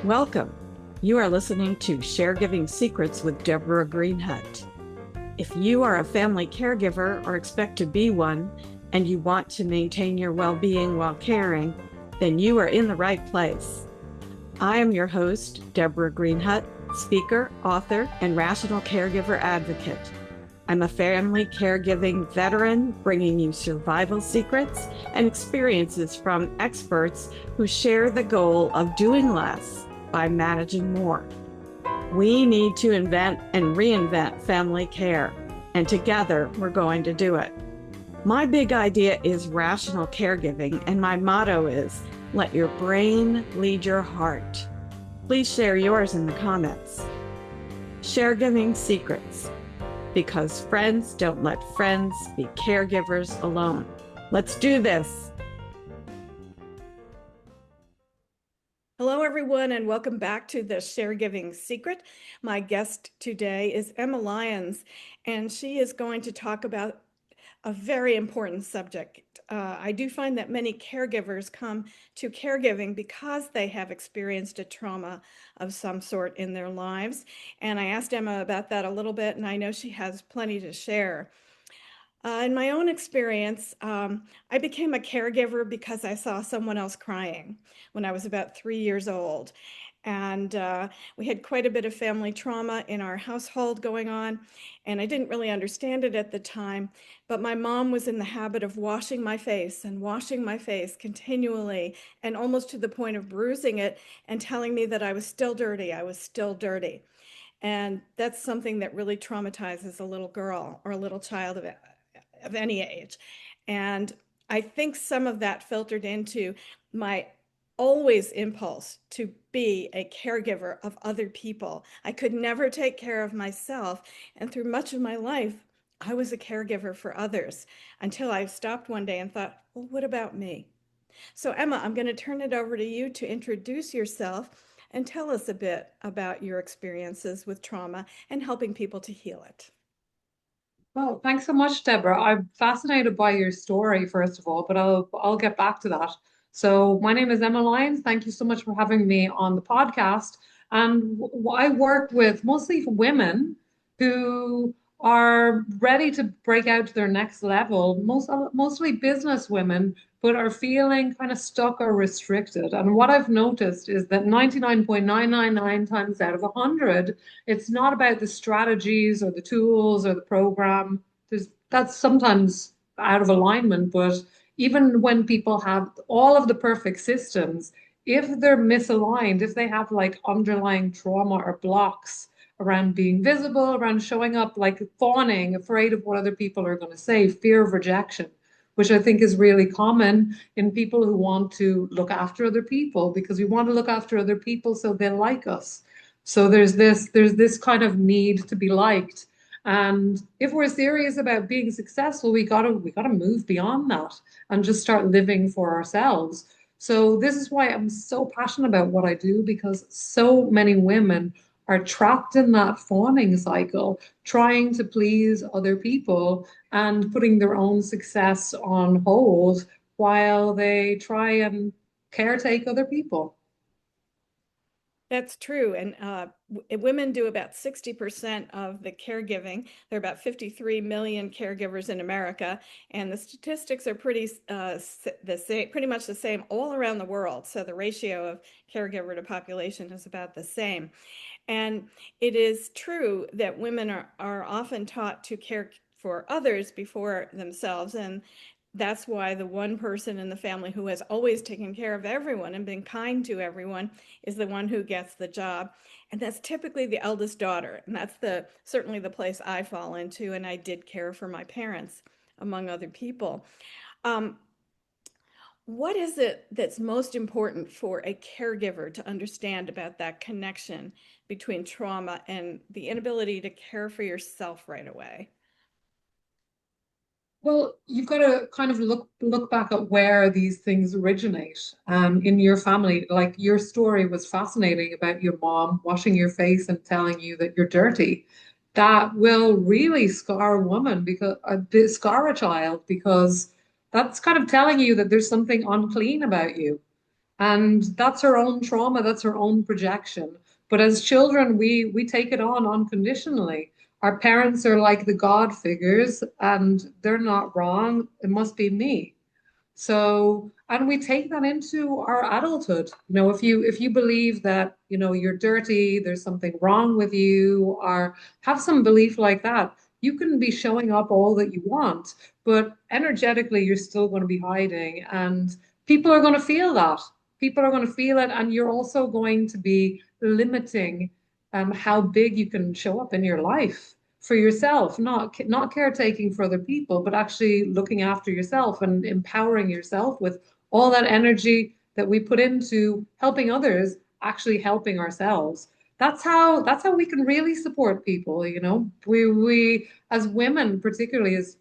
Welcome. You are listening to Caregiving Secrets with Deborah Greenhut. If you are a family caregiver or expect to be one, and you want to maintain your well-being while caring, then you are in the right place. I am your host, Deborah Greenhut, speaker, author, and rational caregiver advocate. I'm a family caregiving veteran, bringing you survival secrets and experiences from experts who share the goal of doing less by managing more. We need to invent and reinvent family care, and together we're going to do it. My big idea is rational caregiving, and my motto is, let your brain lead your heart. Please share yours in the comments. Caregiving Secrets, because friends don't let friends be caregivers alone. Let's do this. Hello, everyone, and welcome back to the Caregiving Secret. My guest today is Emma Lyons, and she is going to talk about a very important subject. I do find that many caregivers come to caregiving because they have experienced a trauma of some sort in their lives. And I asked Emma about that a little bit, and I know she has plenty to share. In my own experience, I became a caregiver because I saw someone else crying when I was about 3 years old. And we had quite a bit of family trauma in our household going on, and I didn't really understand it at the time. But my mom was in the habit of washing my face and washing my face continually, and almost to the point of bruising it and telling me that I was still dirty, I was still dirty. And that's something that really traumatizes a little girl or a little child of any age. And I think some of that filtered into my always impulse to be a caregiver of other people. I could never take care of myself. And through much of my life, I was a caregiver for others until I stopped one day and thought, well, what about me? So Emma, I'm going to turn it over to you to introduce yourself and tell us a bit about your experiences with trauma and helping people to heal it. Well, thanks so much, Deborah. I'm fascinated by your story, first of all, but I'll get back to that. So, my name is Emma Lyons. Thank you so much for having me on the podcast. And I work with mostly women who are ready to break out to their next level, mostly business women, but are feeling kind of stuck or restricted. And what I've noticed is that 99.999 times out of 100, it's not about the strategies or the tools or the program. That's sometimes out of alignment, but even when people have all of the perfect systems, if they're misaligned, if they have like underlying trauma or blocks around being visible, around showing up, like fawning, afraid of what other people are going to say, fear of rejection, which I think is really common in people who want to look after other people because we want to look after other people so they like us. So there's this kind of need to be liked. And if we're serious about being successful, we gotta move beyond that and just start living for ourselves. So this is why I'm so passionate about what I do, because so many women are trapped in that fawning cycle, trying to please other people and putting their own success on hold while they try and caretake other people. That's true. And women do about 60% of the caregiving. There are about 53 million caregivers in America, and the statistics are the same, pretty much the same all around the world. So the ratio of caregiver to population is about the same. And it is true that women are often taught to care for others before themselves. And that's why the one person in the family who has always taken care of everyone and been kind to everyone is the one who gets the job. And that's typically the eldest daughter. And that's certainly the place I fall into. And I did care for my parents, among other people. Um, what is it that's most important for a caregiver to understand about that connection between trauma and the inability to care for yourself right away? Well, you've got to kind of look back at where these things originate in your family. Like your story was fascinating about your mom washing your face and telling you that you're dirty. That will really scar a woman because scar a child because that's kind of telling you that there's something unclean about you. And that's her own trauma, that's her own projection. But as children, we take it on unconditionally. Our parents are like the God figures, and they're not wrong. It must be me. So, and we take that into our adulthood. If you believe that, you're dirty, there's something wrong with you, or have some belief like that, you can be showing up all that you want, but energetically you're still going to be hiding, and people are going to feel that. People are going to feel it, and you're also going to be limiting how big you can show up in your life for yourself, not caretaking for other people, but actually looking after yourself and empowering yourself with all that energy that we put into helping others, actually helping ourselves. That's how we can really support people, We as women, particularly as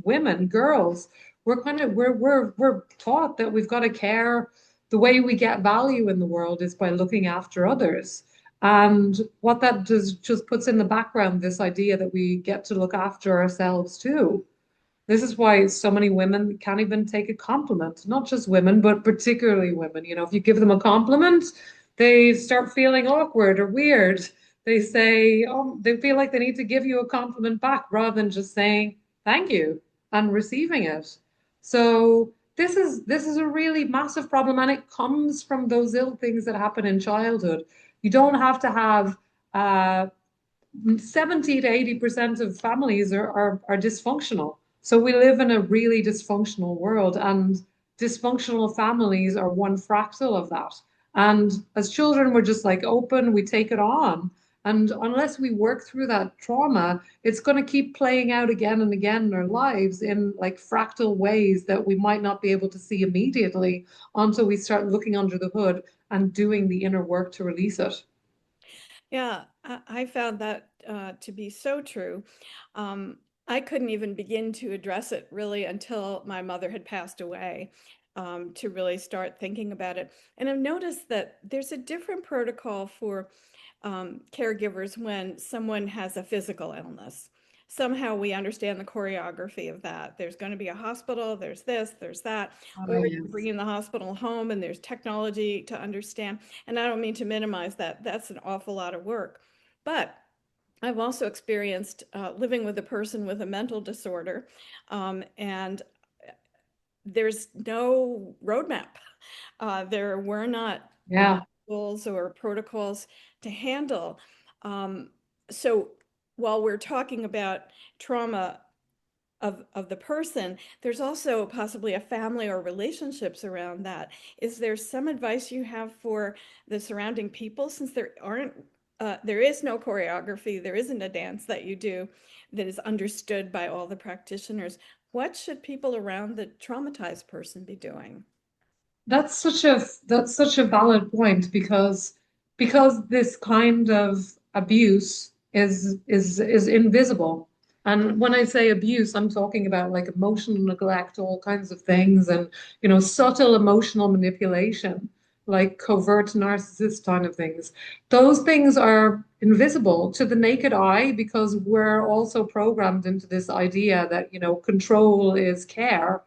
women, girls, we're taught that we've got to care. The way we get value in the world is by looking after others. And what that does just puts in the background this idea that we get to look after ourselves too. This is why so many women can't even take a compliment, not just women, but particularly women. If you give them a compliment, they start feeling awkward or weird. They say, oh, they feel like they need to give you a compliment back rather than just saying thank you and receiving it. So this is a really massive problem, and it comes from those ill things that happen in childhood. You don't have to have 70 to 80% of families are dysfunctional. So we live in a really dysfunctional world, and dysfunctional families are one fractal of that. And as children, we're just like open, we take it on. And unless we work through that trauma, it's going to keep playing out again and again in our lives in like fractal ways that we might not be able to see immediately until we start looking under the hood and doing the inner work to release it. Yeah, I found that to be so true. Um, I couldn't even begin to address it really until my mother had passed away, to really start thinking about it. And I've noticed that there's a different protocol for caregivers when someone has a physical illness. Somehow we understand the choreography of that. There's going to be a hospital, there's this, there's that, or Oh, you're yes. bringing the hospital home and there's technology to understand. And I don't mean to minimize that. That's an awful lot of work. But I've also experienced living with a person with a mental disorder, and there's no roadmap. There were not Yeah. tools or protocols to handle. Um, so while we're talking about trauma of the person, there's also possibly a family or relationships around that. Is there some advice you have for the surrounding people, since there is no choreography, there isn't a dance that you do that is understood by all the practitioners? What should people around the traumatized person be doing? That's such a valid point because this kind of abuse is invisible. And when I say abuse, I'm talking about like emotional neglect, all kinds of things, and subtle emotional manipulation, like covert narcissist kind of things. Those things are invisible to the naked eye because we're also programmed into this idea that, control is care.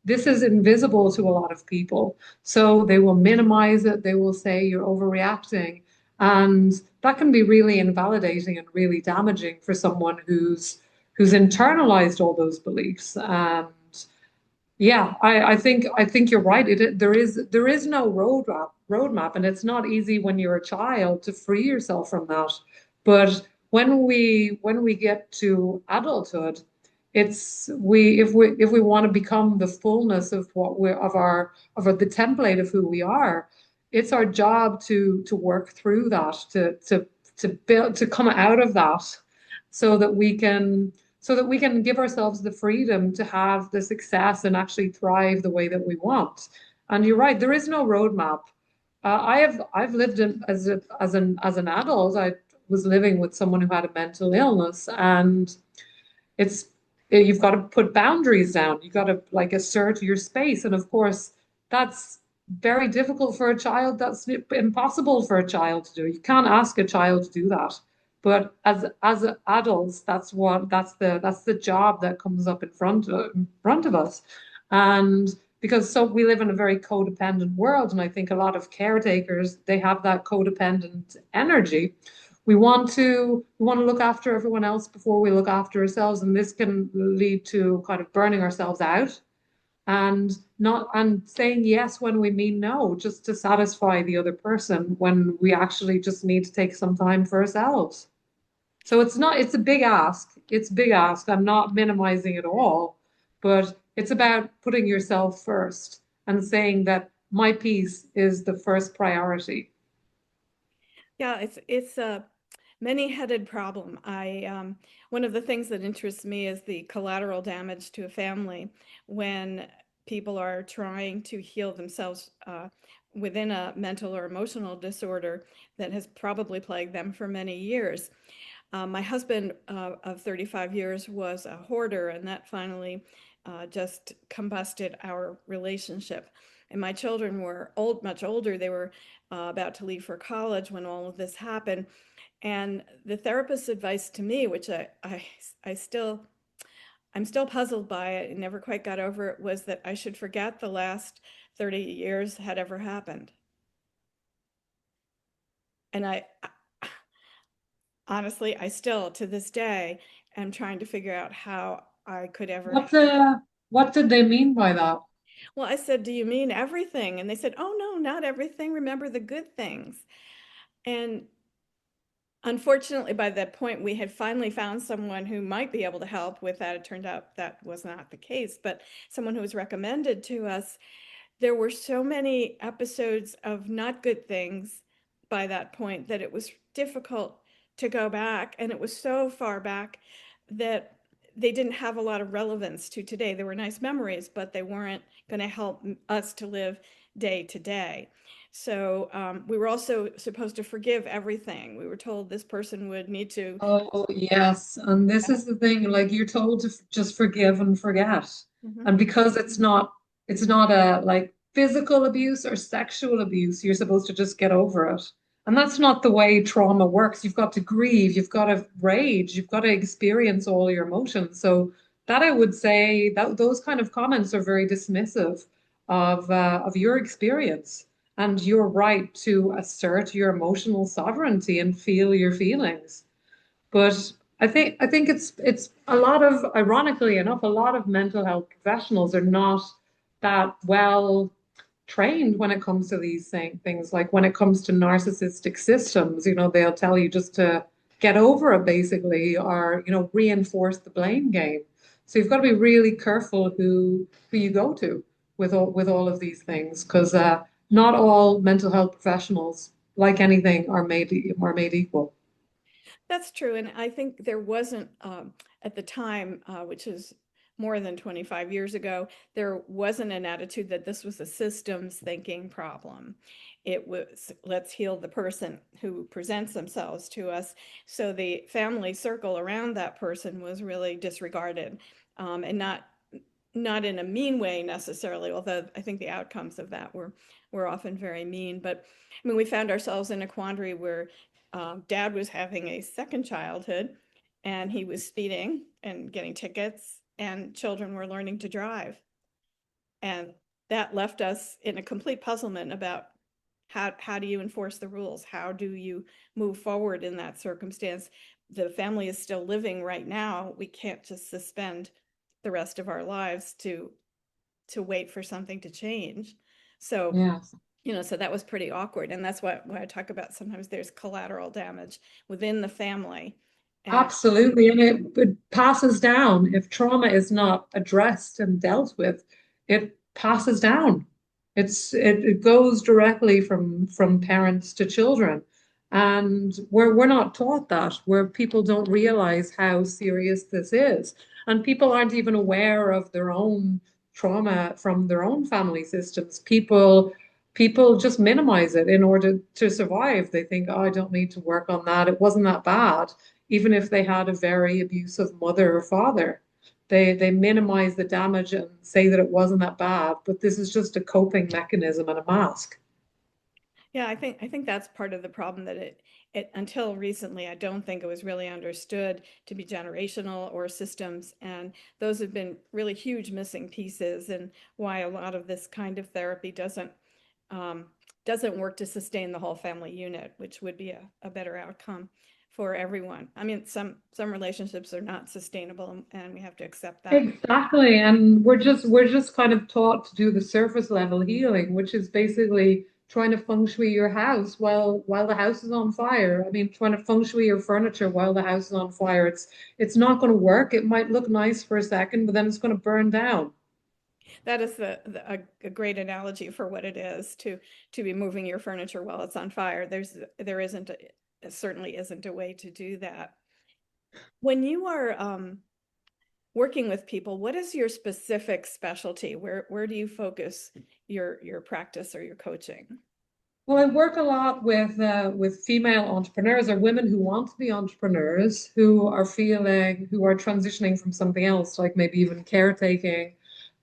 This is invisible to a lot of people. So they will minimize it. They will say you're overreacting. And that can be really invalidating and really damaging for someone who's internalized all those beliefs. And yeah, I think you're right. There is no roadmap, and it's not easy when you're a child to free yourself from that. But when we get to adulthood, it's we if we want to become the fullness of what we're of the template of who we are, it's our job to work through that, to build to come out of that so that we can give ourselves the freedom to have the success and actually thrive the way that we want. And you're right, there is no roadmap. I've lived as an adult. I was living with someone who had a mental illness, and it's you've got to put boundaries down. You got to like assert your space, and of course, that's very difficult for a child. That's impossible for a child to do. You can't ask a child to do that. But as adults, that's the job that comes up in front of us. And because so we live in a very codependent world, and I think a lot of caretakers, they have that codependent energy. We want to look after everyone else before we look after ourselves, and this can lead to kind of burning ourselves out and not and saying yes when we mean no, just to satisfy the other person when we actually just need to take some time for ourselves. So it's a big ask. It's a big ask. I'm not minimizing it all, but it's about putting yourself first and saying that my peace is the first priority. Yeah, it's a many-headed problem. I One of the things that interests me is the collateral damage to a family when people are trying to heal themselves within a mental or emotional disorder that has probably plagued them for many years. My husband of 35 years was a hoarder, and that finally just combusted our relationship. And my children were much older. They were about to leave for college when all of this happened. And the therapist's advice to me, which I still, I'm still puzzled by it and never quite got over it, was that I should forget the last 30 years had ever happened. And honestly, I still, to this day, am trying to figure out how I could ever. What did they mean by that? Well, I said, "Do you mean everything?" And they said, "Oh, no, not everything. Remember the good things." And unfortunately, by that point, we had finally found someone who might be able to help with that. It turned out that was not the case, but someone who was recommended to us. There were so many episodes of not good things by that point that it was difficult to go back. And it was so far back that they didn't have a lot of relevance to today. They were nice memories, but they weren't going to help us to live day to day. So we were also supposed to forgive everything. We were told this person would need to. Oh, yes. And this is the thing, like you're told to just forgive and forget. Mhm. And because it's not a like physical abuse or sexual abuse, you're supposed to just get over it. And that's not the way trauma works. You've got to grieve, you've got to rage, you've got to experience all your emotions. So that I would say that those kind of comments are very dismissive of your experience and your right to assert your emotional sovereignty and feel your feelings. But I think it's a lot of, ironically enough, a lot of mental health professionals are not that well trained when it comes to these things. Like when it comes to narcissistic systems, they'll tell you just to get over it basically, or reinforce the blame game. So you've got to be really careful who you go to with all of these things, because not all mental health professionals, like anything, are made equal. That's true. And I think there wasn't, at the time, which is more than 25 years ago, there wasn't an attitude that this was a systems thinking problem. It was, let's heal the person who presents themselves to us. So the family circle around that person was really disregarded, and not in a mean way necessarily, although I think the outcomes of that were often very mean. But I mean, we found ourselves in a quandary where dad was having a second childhood and he was speeding and getting tickets, and children were learning to drive. And that left us in a complete puzzlement about how do you enforce the rules? How do you move forward in that circumstance? The family is still living right now. We can't just suspend the rest of our lives to wait for something to change. So, Yes. so that was pretty awkward. And that's why I talk about sometimes there's collateral damage within the family. And Absolutely. And it passes down. If trauma is not addressed and dealt with, it passes down. It goes directly from parents to children. And we're not taught that, where people don't realize how serious this is. And people aren't even aware of their own trauma from their own family systems. People just minimize it in order to survive. They think, oh, I don't need to work on that. It wasn't that bad, even if they had a very abusive mother or father. They minimize the damage and say that it wasn't that bad, but this is just a coping mechanism and a mask. Yeah, I think that's part of the problem, that it until recently, I don't think it was really understood to be generational or systems, and those have been really huge missing pieces, and why a lot of this kind of therapy um, doesn't work to sustain the whole family unit, which would be a better outcome for everyone. I mean, some relationships are not sustainable, and we have to accept that. Exactly. And we're just kind of taught to do the surface level healing, which is basically trying to feng shui your house while the house is on fire. I mean, trying to feng shui your furniture while the house is on fire. It's not going to work. It might look nice for a second, but then it's going to burn down. That is a great analogy for what it is to be moving your furniture while it's on fire. There isn't certainly isn't a way to do that. When you are working with people, what is your specific specialty? Where do you focus your practice or your coaching? Well, I work a lot with female entrepreneurs or women who want to be entrepreneurs, who are transitioning from something else, like maybe even caretaking,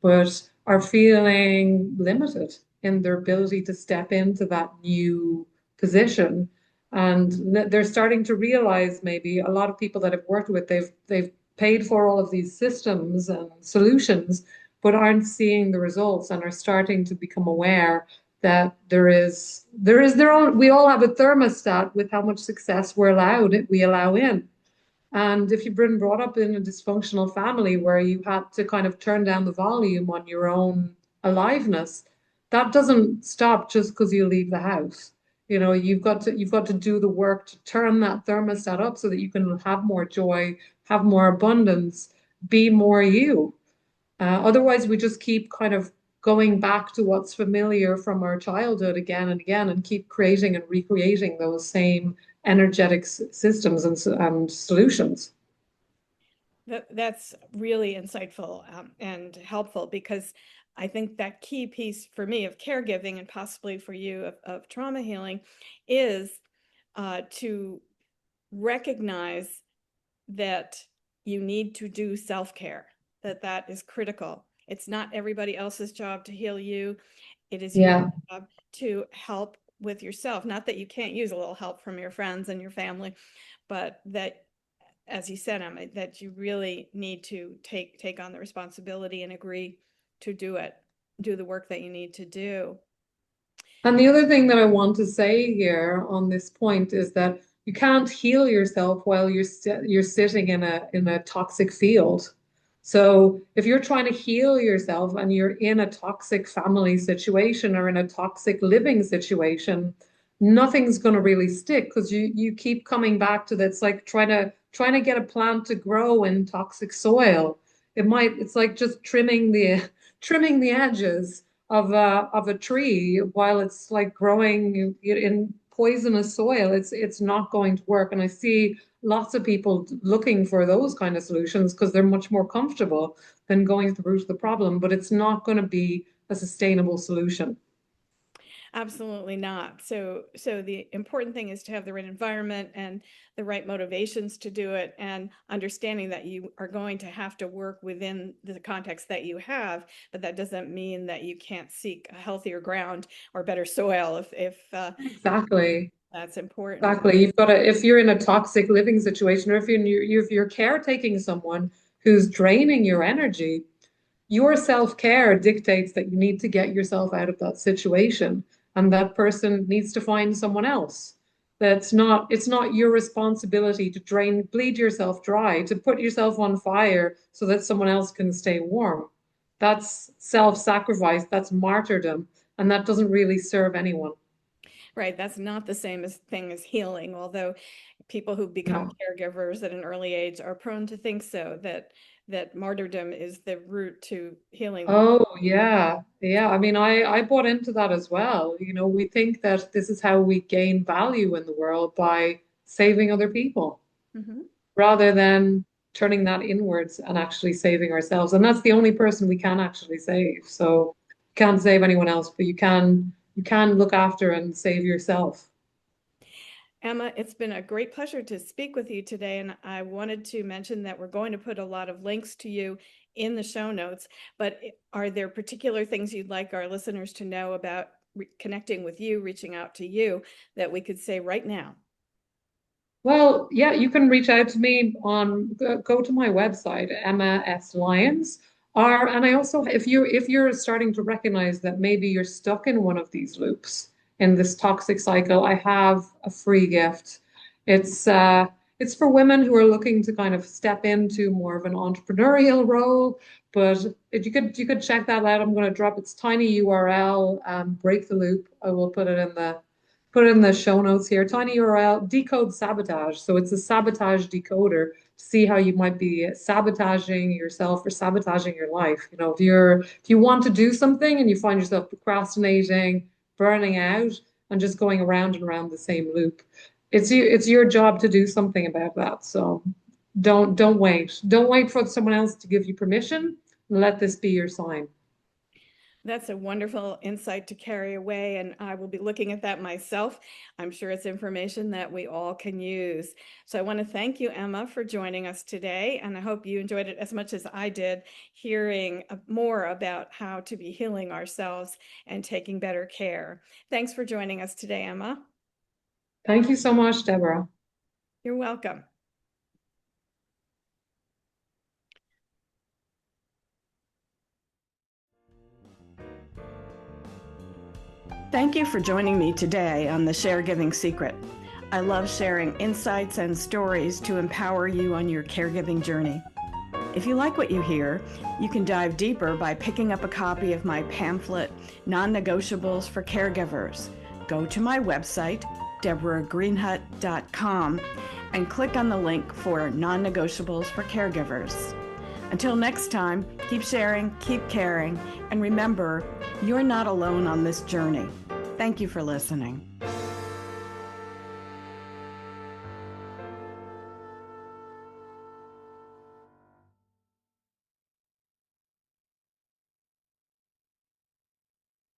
but are feeling limited in their ability to step into that new position. And they're starting to realize, maybe a lot of people that I've worked with, they've paid for all of these systems and solutions, but aren't seeing the results and are starting to become aware that there is their own, we all have a thermostat with how much success we allow in. And if you've been brought up in a dysfunctional family where you had to kind of turn down the volume on your own aliveness, that doesn't stop just because you leave the house. You know, you've got to do the work to turn that thermostat up so that you can have more joy, have more abundance, be more you. Otherwise, we just keep kind of going back to what's familiar from our childhood again and again and keep creating and recreating those same energetic systems and solutions. That's really insightful, and helpful, because I think that key piece for me of caregiving, and possibly for you of trauma healing, is to recognize that you need to do self-care, that is critical. It's not everybody else's job to heal you. It is your Yeah. job to help with yourself. Not that you can't use a little help from your friends and your family, but that, as you said, Emma, that you really need to take on the responsibility and agree to do the work that you need to do. And the other thing that I want to say here on this point is that you can't heal yourself while you're sitting in a toxic field. So if you're trying to heal yourself and you're in a toxic family situation or in a toxic living situation, nothing's going to really stick because you keep coming back to that. It's like trying to get a plant to grow in toxic soil. It's like just trimming the edges of a tree while it's like growing in poisonous soil. It's not going to work. And I see lots of people looking for those kind of solutions because they're much more comfortable than going to the root of the problem, but it's not going to be a sustainable solution. Absolutely not. So the important thing is to have the right environment and the right motivations to do it, and understanding that you are going to have to work within the context that you have, but that doesn't mean that you can't seek a healthier ground or better soil if Exactly. that's important. Exactly. You've got to, if you're in a toxic living situation, or if you're caretaking someone who's draining your energy, your self-care dictates that you need to get yourself out of that situation, and that person needs to find someone else. It's not your responsibility to bleed yourself dry, to put yourself on fire so that someone else can stay warm. That's self-sacrifice, that's martyrdom, and that doesn't really serve anyone. Right, that's not the same as thing as healing, although people who become No. caregivers at an early age are prone to think so, that martyrdom is the route to healing the world. Oh, yeah. Yeah. I mean, I bought into that as well. You know, we think that this is how we gain value in the world, by saving other people Mhm. rather than turning that inwards and actually saving ourselves. And that's the only person we can actually save. So you can't save anyone else, but you can look after and save yourself. Emma, it's been a great pleasure to speak with you today, and I wanted to mention that we're going to put a lot of links to you in the show notes, but are there particular things you'd like our listeners to know about connecting with you, reaching out to you, that we could say right now? Well, yeah, you can reach out to me on go to my website, Emma S. Lyons. And I also, if you're starting to recognize that maybe you're stuck in one of these loops in this toxic cycle, I have a free gift. It's uh it's for women who are looking to kind of step into more of an entrepreneurial role. But if you could check that out. I'm going to drop its tiny URL, break the loop. I will put it in the show notes here. Tiny URL, decode sabotage. So it's a sabotage decoder to see how you might be sabotaging yourself or sabotaging your life. If you want to do something and you find yourself procrastinating, burning out, and just going around and around the same loop, it's your job to do something about that. So don't wait. Don't wait for someone else to give you permission. Let this be your sign. That's a wonderful insight to carry away, and I will be looking at that myself. I'm sure it's information that we all can use. So I want to thank you, Emma, for joining us today, and I hope you enjoyed it as much as I did, hearing more about how to be healing ourselves and taking better care. Thanks for joining us today, Emma. Thank you so much, Deborah. You're welcome. Thank you for joining me today on the Caregiving Secret. I love sharing insights and stories to empower you on your caregiving journey. If you like what you hear, you can dive deeper by picking up a copy of my pamphlet, Non-Negotiables for Caregivers. Go to my website, deborahgreenhut.com, and click on the link for Non-Negotiables for Caregivers. Until next time, keep sharing, keep caring, and remember, you're not alone on this journey. Thank you for listening.